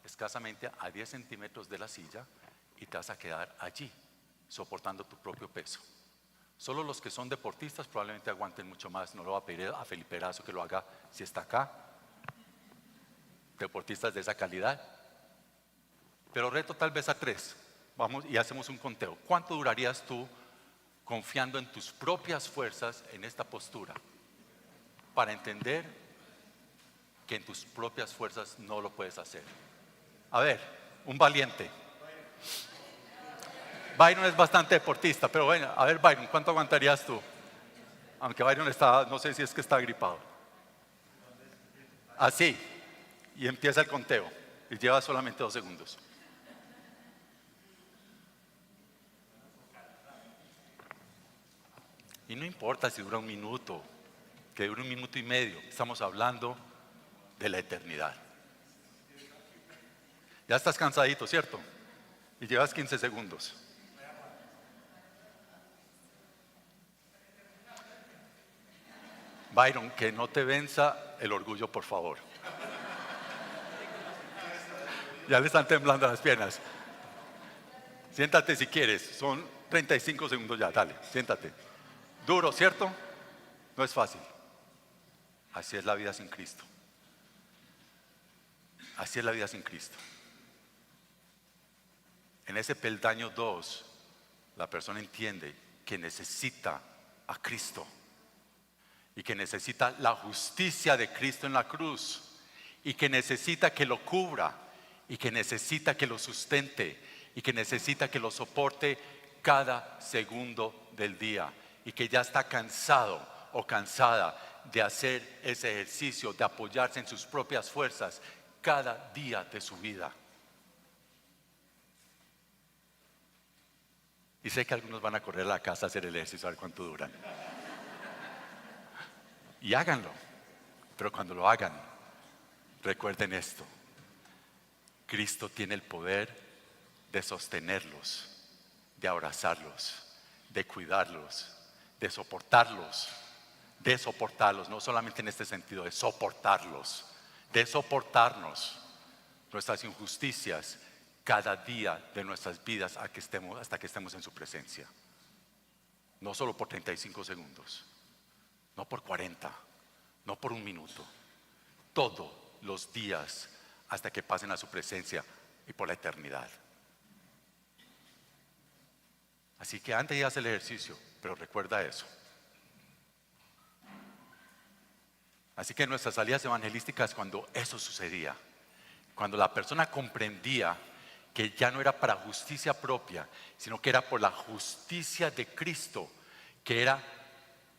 escasamente a 10 centímetros de la silla y te vas a quedar allí, soportando tu propio peso. Solo los que son deportistas probablemente aguanten mucho más. No lo voy a pedir a Felipe Erazo que lo haga si está acá. Deportistas de esa calidad. Pero reto tal vez a 3. Vamos y hacemos un conteo. ¿Cuánto durarías tú confiando en tus propias fuerzas en esta postura? Para entender que en tus propias fuerzas no lo puedes hacer. A ver, un valiente. Byron es bastante deportista, pero bueno, a ver Byron, ¿cuánto aguantarías tú? Aunque Byron está, no sé si es que está gripado. Así, y empieza el conteo, y lleva solamente 2 segundos. Y no importa si dura 1 minuto, que dure 1 minuto y medio, estamos hablando de la eternidad. Ya estás cansadito, ¿cierto? Y llevas 15 segundos. Byron, que no te venza el orgullo, por favor. Ya le están temblando las piernas. Siéntate si quieres, son 35 segundos ya, dale, siéntate. Duro, ¿cierto? No es fácil. Así es la vida sin Cristo. Así es la vida sin Cristo. En ese peldaño 2, la persona entiende que necesita a Cristo y que necesita la justicia de Cristo en la cruz y que necesita que lo cubra y que necesita que lo sustente y que necesita que lo soporte cada segundo del día y que ya está cansado o cansada de hacer ese ejercicio, de apoyarse en sus propias fuerzas cada día de su vida. Y sé que algunos van a correr a la casa a hacer el ejercicio a ver cuánto duran. Y háganlo, pero cuando lo hagan, recuerden esto: Cristo tiene el poder de sostenerlos, de abrazarlos, de cuidarlos, de soportarlos, no solamente en este sentido, de soportarlos, de soportarnos nuestras injusticias cada día de nuestras vidas hasta que estemos en su presencia. No solo por 35 segundos, no por 40, no por 1 minuto, todos los días hasta que pasen a su presencia y por la eternidad. Así que antes ya hace el ejercicio, pero recuerda eso. Así que en nuestras salidas evangelísticas, cuando eso sucedía, cuando la persona comprendía que ya no era para justicia propia, sino que era por la justicia de Cristo, que era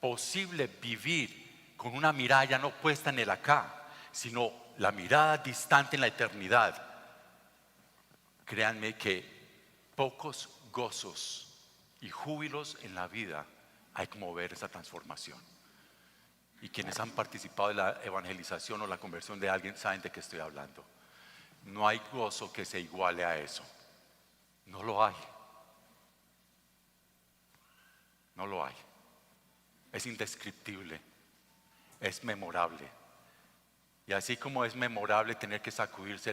posible vivir con una mirada ya no puesta en el acá, sino la mirada distante en la eternidad. Créanme que pocos gozos y júbilos en la vida hay como ver esa transformación. Y quienes han participado de la evangelización o la conversión de alguien saben de qué estoy hablando. No hay gozo que se iguale a eso. No lo hay. No lo hay. Es indescriptible. Es memorable. Y así como es memorable tener que sacudirse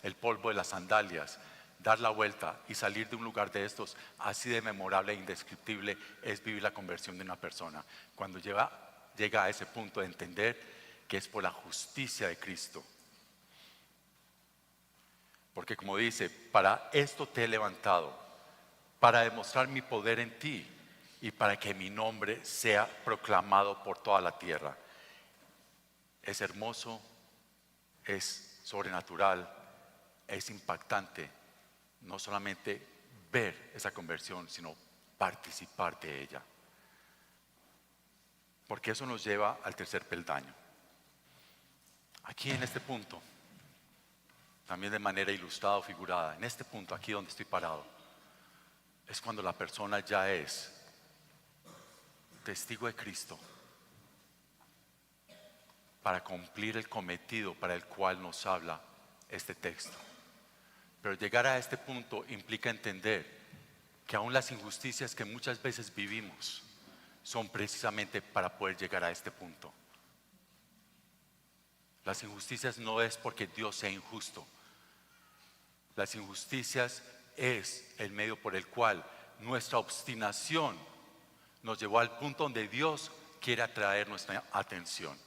el polvo de las sandalias, dar la vuelta y salir de un lugar de estos, así de memorable e indescriptible es vivir la conversión de una persona. Cuando llega a ese punto de entender que es por la justicia de Cristo. Porque como dice, para esto te he levantado, para demostrar mi poder en ti y para que mi nombre sea proclamado por toda la tierra. Es hermoso, es sobrenatural, es impactante, no solamente ver esa conversión, sino participar de ella. Porque eso nos lleva al tercer peldaño. Aquí en este punto, también de manera ilustrada o figurada, en este punto, aquí donde estoy parado, es cuando la persona ya es testigo de Cristo para cumplir el cometido para el cual nos habla este texto. Pero llegar a este punto implica entender que aún las injusticias que muchas veces vivimos son precisamente para poder llegar a este punto. Las injusticias no es porque Dios sea injusto. Las injusticias es el medio por el cual nuestra obstinación nos llevó al punto donde Dios quiere atraer nuestra atención.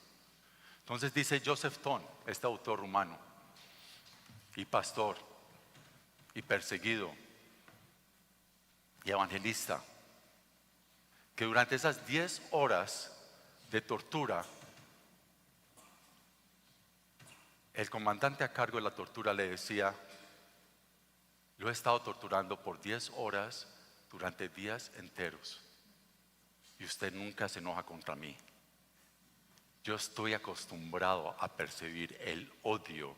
Entonces dice Joseph Ton, este autor rumano y pastor y perseguido y evangelista, que durante esas 10 horas de tortura, el comandante a cargo de la tortura le decía: yo he estado torturando por 10 horas durante días enteros y usted nunca se enoja contra mí. Yo estoy acostumbrado a percibir el odio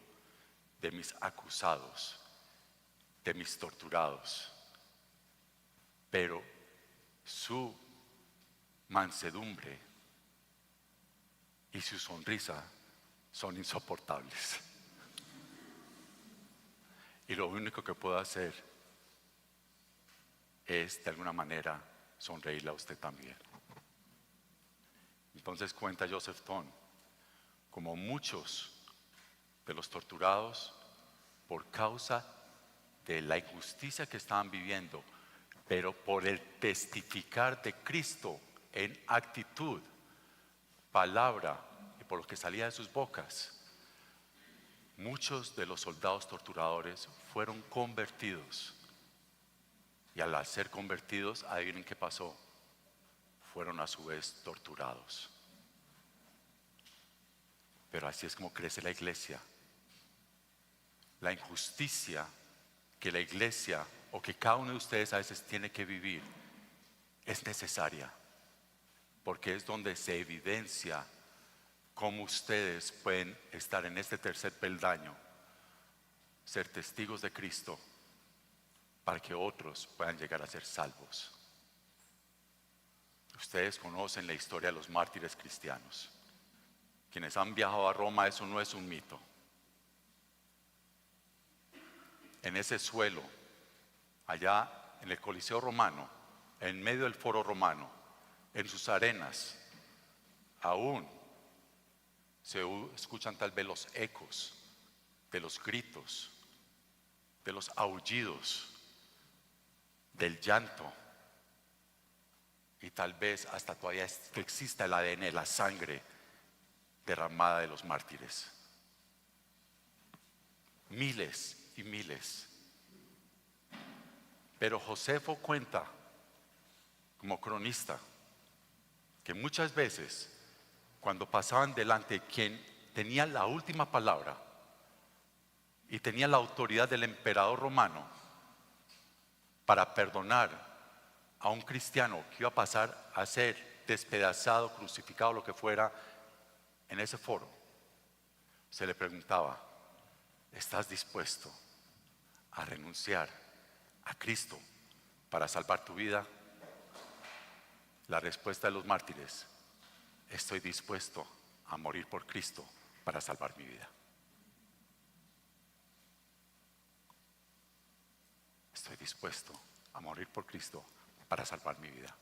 de mis acusados, de mis torturados, pero su mansedumbre y su sonrisa son insoportables. Y lo único que puedo hacer es de alguna manera sonreírle a usted también. Entonces cuenta Joseph Ton, como muchos de los torturados por causa de la injusticia que estaban viviendo, pero por el testificar de Cristo en actitud, palabra y por lo que salía de sus bocas, muchos de los soldados torturadores fueron convertidos. Y al ser convertidos, adivinen qué pasó, fueron a su vez torturados. Pero así es como crece la iglesia. La injusticia que la iglesia o que cada uno de ustedes a veces tiene que vivir es necesaria, porque es donde se evidencia cómo ustedes pueden estar en este tercer peldaño, ser testigos de Cristo, para que otros puedan llegar a ser salvos. Ustedes conocen la historia de los mártires cristianos. Quienes han viajado a Roma, eso no es un mito. En ese suelo, allá en el Coliseo romano, en medio del foro romano, en sus arenas, aún se escuchan tal vez los ecos de los gritos, de los aullidos, del llanto, y tal vez hasta todavía exista el ADN, la sangre derramada de los mártires. Miles y miles. Pero Josefo cuenta, como cronista, que muchas veces cuando pasaban delante quien tenía la última palabra y tenía la autoridad del emperador romano para perdonar a un cristiano que iba a pasar a ser despedazado, crucificado, lo que fuera, en ese foro, se le preguntaba: ¿estás dispuesto a renunciar a Cristo para salvar tu vida? La respuesta de los mártires: estoy dispuesto a morir por Cristo para salvar mi vida. Estoy dispuesto a morir por Cristo para salvar mi vida.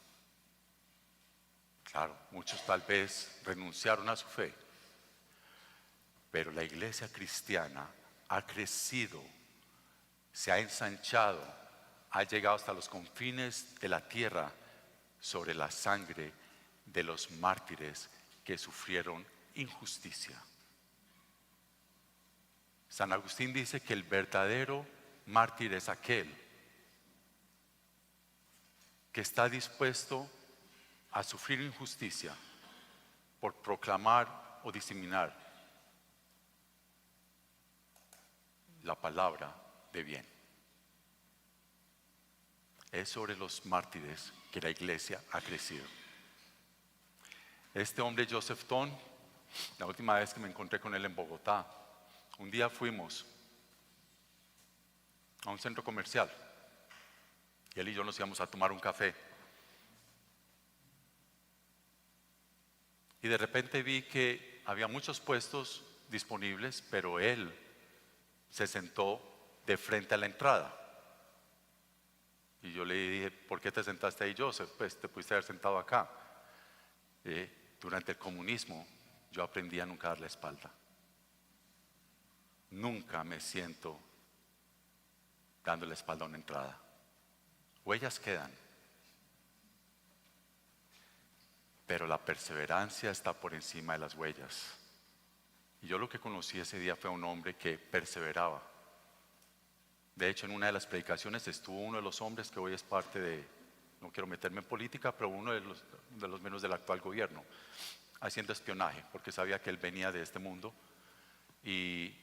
Claro, muchos tal vez renunciaron a su fe, pero la iglesia cristiana ha crecido, se ha ensanchado, ha llegado hasta los confines de la tierra sobre la sangre de los mártires que sufrieron injusticia. San Agustín dice que el verdadero mártir es aquel que está dispuesto a sufrir injusticia por proclamar o diseminar la palabra de bien. Es sobre los mártires que la iglesia ha crecido. Este hombre, Joseph Ton, la última vez que me encontré con él en Bogotá, un día fuimos a un centro comercial y él y yo nos íbamos a tomar un café. Y de repente vi que había muchos puestos disponibles, pero él se sentó de frente a la entrada. Y yo le dije, ¿por qué te sentaste ahí, Joseph? Pues te pudiste haber sentado acá. Durante el comunismo yo aprendí a nunca dar la espalda. Nunca me siento dando la espalda a una entrada. Huellas quedan, pero la perseverancia está por encima de las huellas. Y yo lo que conocí ese día fue un hombre que perseveraba. De hecho, en una de las predicaciones estuvo uno de los hombres que hoy es parte de, no quiero meterme en política, pero uno de los menos del actual gobierno, haciendo espionaje, porque sabía que él venía de este mundo. Y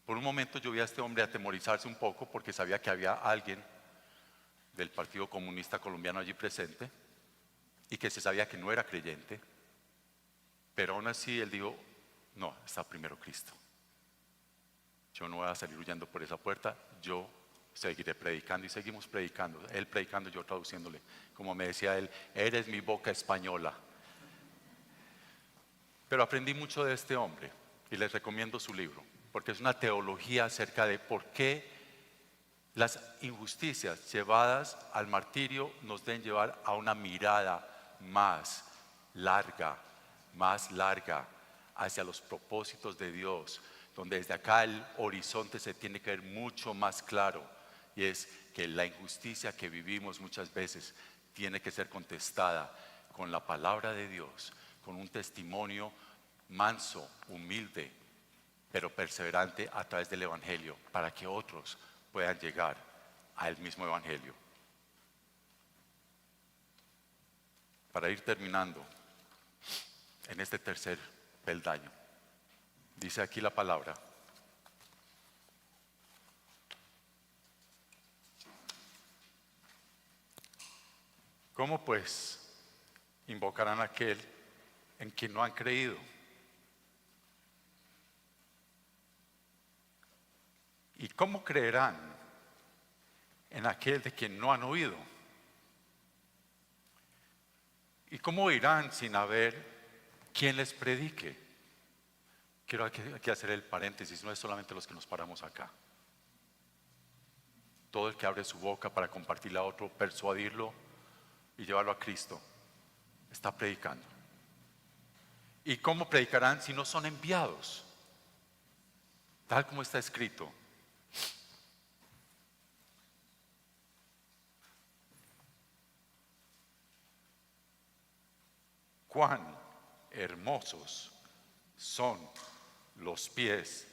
por un momento yo vi a este hombre atemorizarse un poco, porque sabía que había alguien del Partido Comunista Colombiano allí presente, y que se sabía que no era creyente, pero aún así él dijo, no, está primero Cristo. Yo no voy a salir huyendo por esa puerta, yo seguiré predicando. Y seguimos predicando, él predicando, yo traduciéndole. Como me decía él, eres mi boca española. Pero aprendí mucho de este hombre y les recomiendo su libro, porque es una teología acerca de por qué las injusticias llevadas al martirio nos deben llevar a una mirada más larga hacia los propósitos de Dios, donde desde acá el horizonte se tiene que ver mucho más claro, y es que la injusticia que vivimos muchas veces tiene que ser contestada con la palabra de Dios, con un testimonio manso, humilde, pero perseverante a través del Evangelio, para que otros puedan llegar al mismo Evangelio. Para ir terminando en este tercer peldaño, dice aquí la palabra: ¿cómo pues invocarán a aquel en quien no han creído? ¿Y cómo creerán en aquel de quien no han oído? ¿Y cómo irán sin haber quien les predique? Quiero aquí hacer el paréntesis, no es solamente los que nos paramos acá. Todo el que abre su boca para compartirle a otro, persuadirlo y llevarlo a Cristo, está predicando. ¿Y cómo predicarán si no son enviados? Tal como está escrito: cuán hermosos son los pies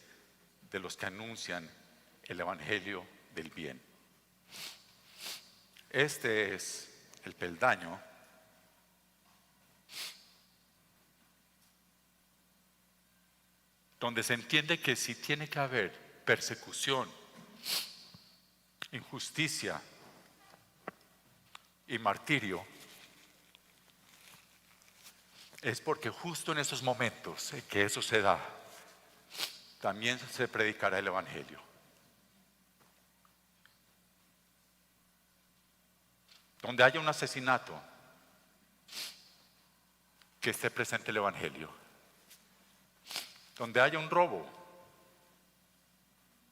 de los que anuncian el evangelio del bien. Este es el peldaño donde se entiende que si tiene que haber persecución, injusticia y martirio, es porque justo en esos momentos en que eso se da, también se predicará el evangelio. Donde haya un asesinato, que esté presente el evangelio. Donde haya un robo,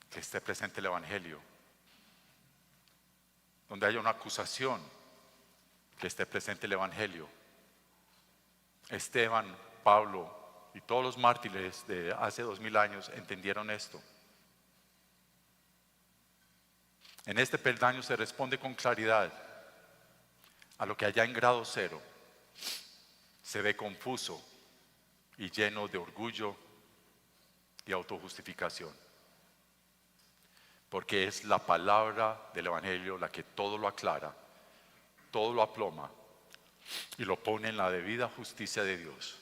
que esté presente el evangelio. Donde haya una acusación, que esté presente el evangelio. Esteban, Pablo y todos los mártires de hace 2000 años entendieron esto. En este peldaño se responde con claridad a lo que allá en grado cero se ve confuso y lleno de orgullo y autojustificación. porque es la palabra del Evangelio la que todo lo aclara, todo lo aploma y lo pone en la debida justicia de Dios.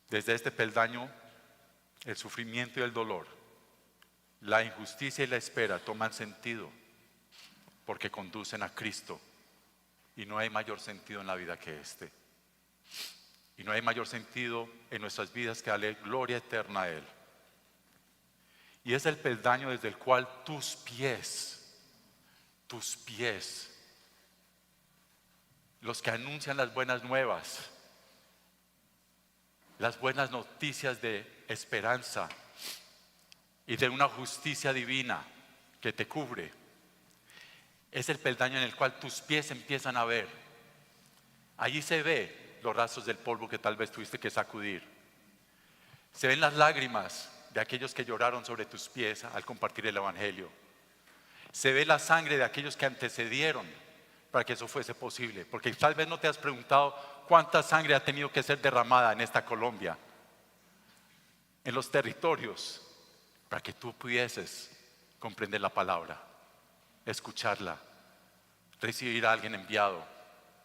Desde este peldaño, el sufrimiento y el dolor, la injusticia y la espera toman sentido porque conducen a Cristo, y no hay mayor sentido en la vida que este. Y no hay mayor sentido en nuestras vidas que darle gloria eterna a Él. Y es el peldaño desde el cual tus pies, los que anuncian las buenas nuevas, las buenas noticias de esperanza y de una justicia divina que te cubre, es el peldaño en el cual tus pies empiezan a ver. Allí se ve los rastros del polvo que tal vez tuviste que sacudir. Se ven las lágrimas de aquellos que lloraron sobre tus pies al compartir el Evangelio. Se ve la sangre de aquellos que antecedieron para que eso fuese posible. Porque tal vez no te has preguntado cuánta sangre ha tenido que ser derramada en esta Colombia, en los territorios, para que tú pudieses comprender la palabra, escucharla, recibir a alguien enviado.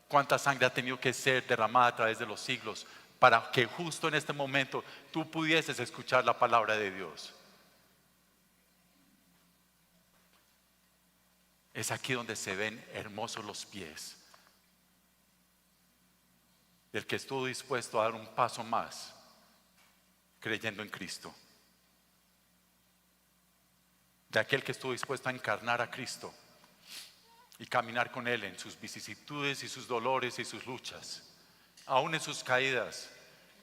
Cuánta sangre ha tenido que ser derramada a través de los siglos para que justo en este momento tú pudieses escuchar la palabra de Dios. Es aquí donde se ven hermosos los pies del que estuvo dispuesto a dar un paso más creyendo en Cristo, de aquel que estuvo dispuesto a encarnar a Cristo y caminar con Él en sus vicisitudes y sus dolores y sus luchas, aún en sus caídas,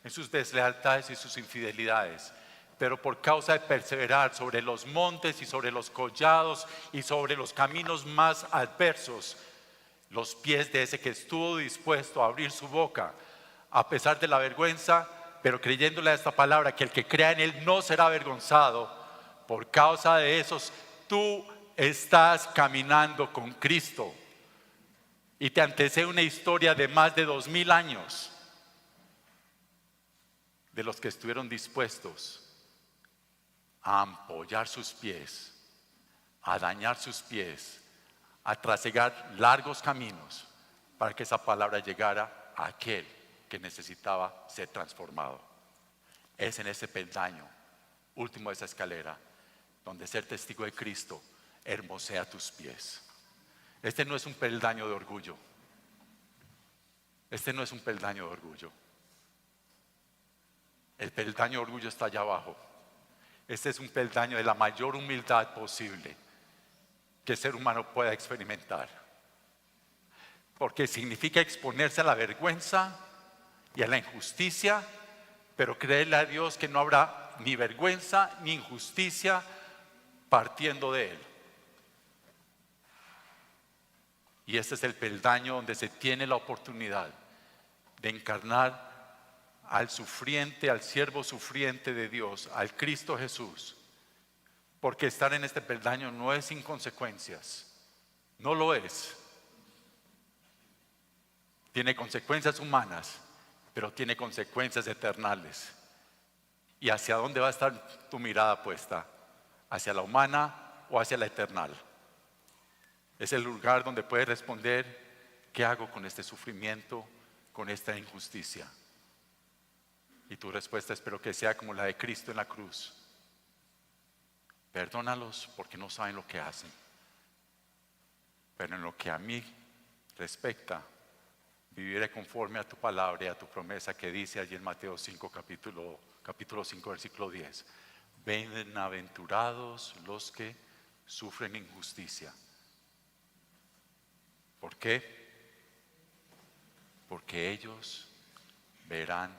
en sus deslealtades y sus infidelidades, pero por causa de perseverar sobre los montes y sobre los collados y sobre los caminos más adversos, los pies de ese que estuvo dispuesto a abrir su boca a pesar de la vergüenza, pero creyéndole a esta palabra que el que crea en Él no será avergonzado. Por causa de esos, tú estás caminando con Cristo y te antecede una historia de más de 2000 años de los que estuvieron dispuestos a ampollar sus pies, a dañar sus pies, a trasegar largos caminos para que esa palabra llegara a aquel que necesitaba ser transformado. Es en ese peldaño último de esa escalera donde ser testigo de Cristo hermosea tus pies. Este no es un peldaño de orgullo. Este no es un peldaño de orgullo. El peldaño de orgullo está allá abajo. Este es un peldaño de la mayor humildad posible que el ser humano pueda experimentar. Porque significa exponerse a la vergüenza y a la injusticia, pero creerle a Dios que no habrá ni vergüenza ni injusticia partiendo de Él. Y este es el peldaño donde se tiene la oportunidad de encarnar al sufriente, al siervo sufriente de Dios, al Cristo Jesús. Porque estar en este peldaño no es sin consecuencias, no lo es. Tiene consecuencias humanas, pero tiene consecuencias eternales. ¿Y hacia dónde va a estar tu mirada puesta? ¿Hacia la humana o hacia la eternal? Es el lugar donde puedes responder: ¿qué hago con este sufrimiento, con esta injusticia? Y tu respuesta espero que sea como la de Cristo en la cruz: perdónalos porque no saben lo que hacen. Pero en lo que a mí respecta, viviré conforme a tu palabra y a tu promesa que dice allí en Mateo 5, capítulo 5, versículo 10. Bienaventurados los que sufren injusticia. ¿Por qué? Porque ellos verán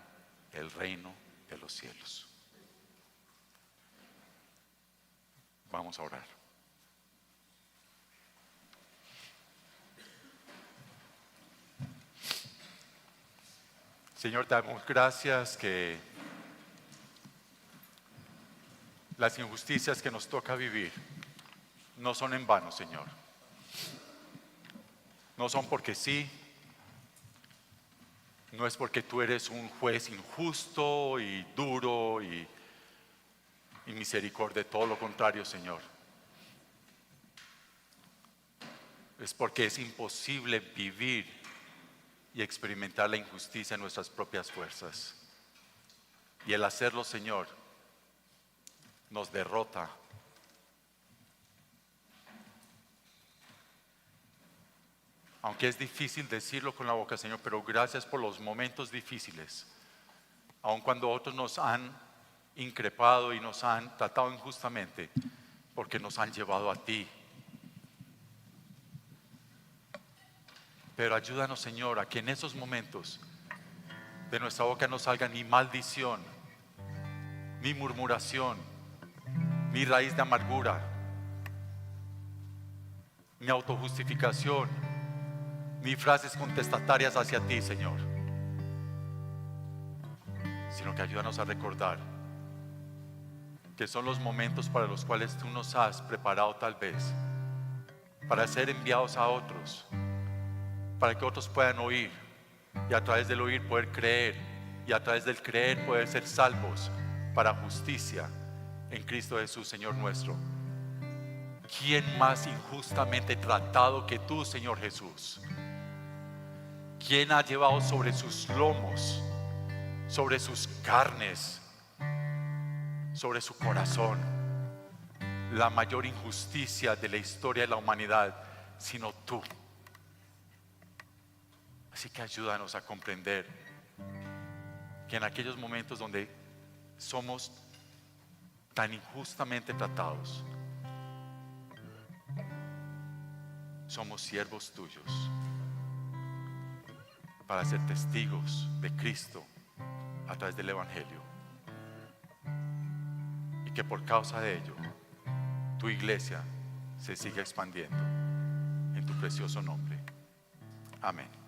el reino de los cielos. Vamos a orar. Señor, te damos gracias que las injusticias que nos toca vivir no son en vano, Señor. No son porque sí. No es porque tú eres un juez injusto y duro y y misericordia, todo lo contrario, Señor. Es porque es imposible vivir y experimentar la injusticia en nuestras propias fuerzas. Y el hacerlo, Señor, nos derrota. Aunque es difícil decirlo con la boca, Señor, pero gracias por los momentos difíciles. Aun cuando otros nos han increpado y nos han tratado injustamente, porque nos han llevado a ti. Pero ayúdanos, Señor, a que en esos momentos de nuestra boca no salga ni maldición, ni murmuración, ni raíz de amargura, ni autojustificación, ni frases contestatarias hacia ti, Señor, sino que ayúdanos a recordar que son los momentos para los cuales tú nos has preparado tal vez para ser enviados a otros, para que otros puedan oír y a través del oír poder creer y a través del creer poder ser salvos para justicia en Cristo Jesús, Señor nuestro. ¿Quién más injustamente tratado que tú, Señor Jesús? ¿Quién ha llevado sobre sus lomos, sobre sus carnes, sobre su corazón la mayor injusticia de la historia de la humanidad, sino tú? Así que ayúdanos a comprender que en aquellos momentos donde somos tan injustamente tratados, somos siervos tuyos para ser testigos de Cristo a través del Evangelio, y que por causa de ello tu iglesia se siga expandiendo en tu precioso nombre. Amén.